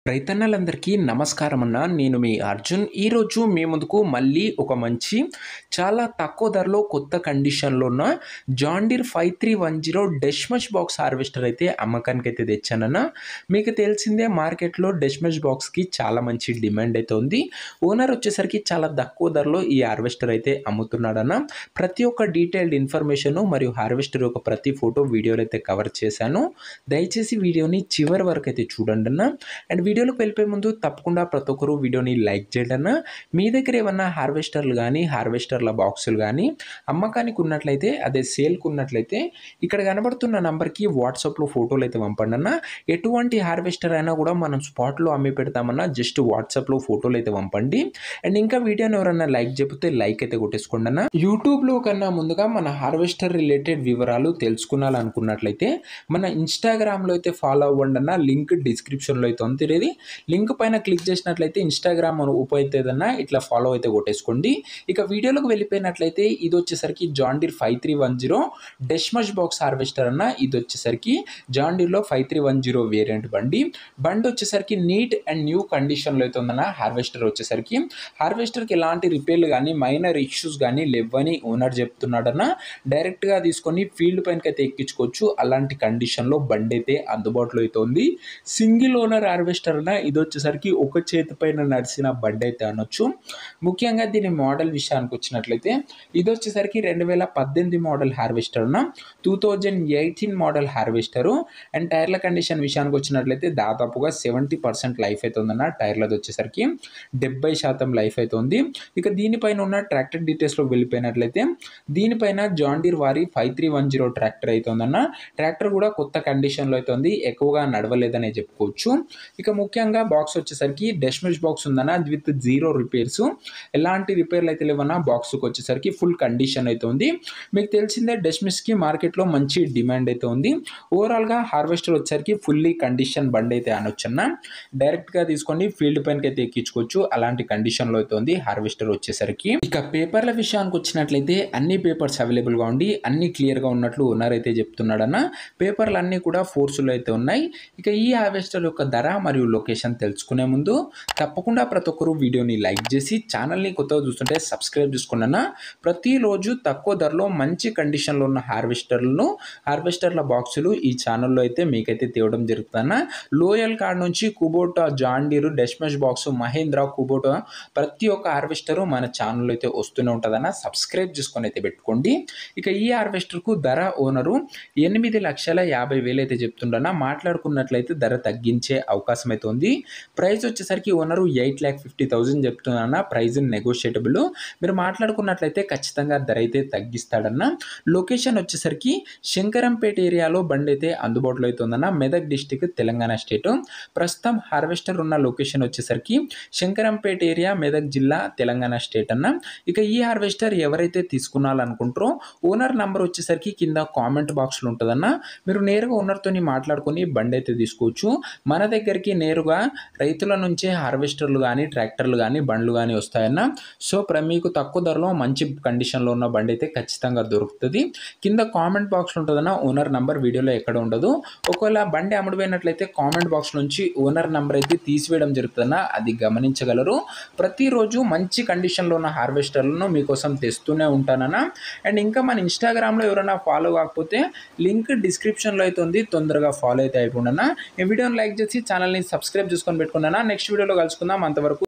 రైతన్నలందరికీ నమస్కారం అన్న. నేను మీ అర్జున్. ఈరోజు మీ ముందుకు మళ్ళీ ఒక మంచి చాలా తక్కువ ధరలో కొత్త కండిషన్లో ఉన్న జాన్ డీర్ 5310 డెష్మష్ బాక్స్ హార్వెస్టర్ అయితే అమ్మకానికి అయితే తెచ్చానన్న. మీకు తెలిసిందే మార్కెట్లో డెష్మష్ బాక్స్కి చాలా మంచి డిమాండ్ అయితే ఉంది. ఓనర్ వచ్చేసరికి చాలా తక్కువ ధరలో ఈ హార్వెస్టర్ అయితే అమ్ముతున్నాడన్న. ప్రతి ఒక్క డీటెయిల్డ్ ఇన్ఫర్మేషన్ మరియు హార్వెస్టర్ యొక్క ప్రతి ఫోటో వీడియోలో అయితే కవర్ చేశాను. దయచేసి వీడియోని చివరి వరకు అయితే చూడండి అన్న. అండ్ వీడియోలోకి వెళ్ళిపోయే ముందు తప్పకుండా ప్రతి ఒక్కరు వీడియోని లైక్ చేయండి అన్న. మీ దగ్గర ఏమన్నా హార్వెస్టర్లు కానీ హార్వెస్టర్ల బాక్సులు కానీ అమ్మకానికి ఉన్నట్లయితే, అదే సేల్కి ఉన్నట్లయితే ఇక్కడ కనబడుతున్న నంబర్కి వాట్సాప్లో ఫోటోలు అయితే పంపండి అన్న. ఎటువంటి హార్వెస్టర్ అయినా కూడా మనం స్పాట్లో అమ్మి పెడతామన్నా, జస్ట్ వాట్సాప్లో ఫోటోలు అయితే పంపండి. అండ్ ఇంకా వీడియోని ఎవరన్నా లైక్ చెబితే లైక్ అయితే కొట్టేసుకోండి అన్న. యూట్యూబ్లో కన్నా ముందుగా మన హార్వెస్టర్ రిలేటెడ్ వివరాలు తెలుసుకోవాలనుకున్నట్లయితే మన ఇన్స్టాగ్రామ్లో అయితే ఫాలో అవ్వండి అన్న. లింక్ డిస్క్రిప్షన్లో అయితే ఉంది. లింక్ పైన క్లిక్ చేసినట్లయితే ఇన్స్టాగ్రామ్ ఉపయోగితేదన్నా ఇట్లా ఫాలో అయితే కొట్టేసుకోండి. ఇక వీడియోలోకి వెళ్ళిపోయినట్లయితే ఇది వచ్చేసరికి జాన్ డీర్ 5310 డెష్మష్ బాక్స్ హార్వెస్టర్ అన్న. ఇది వచ్చేసరికి జాన్ డీర్లో 5310 వేరియంట్ బండి వచ్చేసరికి నీట్ అండ్ న్యూ కండిషన్లో అయితే ఉందన్న. హార్వెస్టర్కి ఎలాంటి రిపేర్లు కానీ మైనర్ ఇష్యూస్ కానీ లేవని ఓనర్ చెప్తున్నాడన్న. డైరెక్ట్గా తీసుకొని ఫీల్డ్ పైనకి అయితే ఎక్కించుకోవచ్చు. అలాంటి కండిషన్లో బండి అయితే అందుబాటులో అయితే ఉంది. సింగిల్ ఓనర్ హార్వెస్టర్ అన్న. ఇది వచ్చేసరికి ఒక చేతి పైన నడిచిన బండి అయితే అనొచ్చు. ముఖ్యంగా దీని మోడల్ విషయానికి వచ్చినట్లయితే ఇది వచ్చేసరికి 2018 మోడల్ హార్వెస్టర్ అన్న. 2018 మోడల్ హార్వెస్టరు. అండ్ టైర్ల కండిషన్ విషయానికి వచ్చినట్లయితే దాదాపుగా 70% లైఫ్ అయితే ఉందన్న. టైర్లది వచ్చేసరికి 70% లైఫ్ అయితే ఉంది. ఇక దీనిపైన ఉన్న ట్రాక్టర్ డీటెయిల్స్లో వెళ్ళిపోయినట్లయితే దీనిపైన జాన్ డీర్ వారి 5310 ట్రాక్టర్ అయితే ఉందన్న. ట్రాక్టర్ కూడా కొత్త కండిషన్లో అయితే ఉంది. ఎక్కువగా నడవలేదనే చెప్పుకోవచ్చు. ఇక ముఖ్యంగా బాక్స్ వచ్చేసరికి డెష్మష్ బాక్స్ ఉందన్న. విత్ జీరో రిపేర్స్, ఎలాంటి రిపేర్లు అయితే లేవన్నా. బాక్స్కి వచ్చేసరికి ఫుల్ కండిషన్ అయితే ఉంది. మీకు తెలిసిందే డెష్మష్కి మార్కెట్లో మంచి డిమాండ్ అయితే ఉంది. ఓవరాల్గా హార్వెస్టర్ వచ్చేసరికి ఫుల్లీ కండిషన్ బండి అయితే అనొచ్చన్న. డైరెక్ట్గా తీసుకొని ఫీల్డ్ పైనకి అయితే ఎక్కించుకోవచ్చు. అలాంటి కండిషన్లో అయితే ఉంది హార్వెస్టర్ వచ్చేసరికి. ఇక పేపర్ల విషయానికి వచ్చినట్లయితే అన్ని పేపర్స్ అవైలబుల్గా ఉండి అన్ని క్లియర్గా ఉన్నట్లు ఓనర్ అయితే చెప్తున్నాడన్న. పేపర్లు అన్నీ కూడా ఫోర్స్లో అయితే ఉన్నాయి. ఇక ఈ హార్వెస్టర్ యొక్క ధర మరియు లొకేషన్ తెలుసుకునే ముందు తప్పకుండా ప్రతి ఒక్కరు వీడియోని లైక్ చేసి ఛానల్ని కొత్తగా చూస్తుంటే సబ్స్క్రైబ్ చేసుకున్నా. ప్రతిరోజు తక్కువ ధరలో మంచి కండిషన్లో ఉన్న హార్వెస్టర్ల బాక్సులు ఈ ఛానల్లో అయితే మీకైతే తేవడం జరుగుతుందన్న. లోయల్ కార్డ్ నుంచి కుబోటా, జాన్ డీర్, డెష్మష్ బాక్స్, మహేంద్ర, కుబోటా ప్రతి ఒక్క హార్వెస్టరు మన ఛానల్లో అయితే వస్తూనే ఉంటుందన్న. సబ్స్క్రైబ్ చేసుకొని అయితే పెట్టుకోండి. ఇక ఈ హార్వెస్టర్కు ధర ఓనరు 8,50,50,000 అయితే చెప్తుండన్న. మాట్లాడుకున్నట్లయితే ధర తగ్గించే అవకాశం అయితే ఉంది. ప్రైస్ వచ్చేసరికి ఓనరు 8,50,000 చెప్తున్నా. ప్రైస్ నెగోషియేటబుల్. మీరు మాట్లాడుకున్నట్లయితే ఖచ్చితంగా ధర అయితే తగ్గిస్తాడన్న. లొకేషన్ వచ్చేసరికి శంకరంపేట ఏరియాలో బండి అయితే అందుబాటులో అయితే ఉందన్న. Medak district, Telangana state. ప్రస్తుతం హార్వెస్టర్ ఉన్న లొకేషన్ వచ్చేసరికి శంకరంపేట ఏరియా, మెదక్ జిల్లా, తెలంగాణ స్టేట్ అన్న. ఇక ఈ హార్వెస్టర్ ఎవరైతే తీసుకున్నారనుకుంటారో ఓనర్ నంబర్ వచ్చేసరికి కింద కామెంట్ బాక్స్లో ఉంటుందన్న. మీరు నేరుగా ఓనర్తోని మాట్లాడుకొని బండి అయితే తీసుకోవచ్చు. మన దగ్గరికి నేరుగా రైతుల నుంచే హార్వెస్టర్లు కానీ, ట్రాక్టర్లు కానీ, బండ్లు కానీ వస్తాయన్న. సో మీకు తక్కువ ధరలో మంచి కండిషన్లో ఉన్న బండి అయితే ఖచ్చితంగా దొరుకుతుంది. కింద కామెంట్ బాక్స్లో ఉంటుందన్న. ఓనర్ నంబర్ వీడియోలో ఎక్కడ ఉండదు. ఒకవేళ బండి అమ్ముడుపోయినట్లయితే కామెంట్ బాక్స్ నుంచి ఓనర్ నంబర్ అయితే తీసివేయడం జరుగుతుందన్న. అది గమనించగలరు. ప్రతిరోజు మంచి కండిషన్లో ఉన్న హార్వెస్టర్లను మీకోసం తెస్తూనే ఉంటానన్న. అండ్ ఇంకా మన ఇన్స్టాగ్రామ్లో ఎవరైనా ఫాలో కాకపోతే లింక్ డిస్క్రిప్షన్లో అయితే ఉంది. తొందరగా ఫాలో అయితే అయిపోండి అన్న. ఈ వీడియోని లైక్ చేసి ఛానల్ని సబ్స్క్రైబ్ చేసుకొని పెట్టుకున్నాను. నెక్స్ట్ వీడియోలో కలుసుకుందాం. అంతవరకు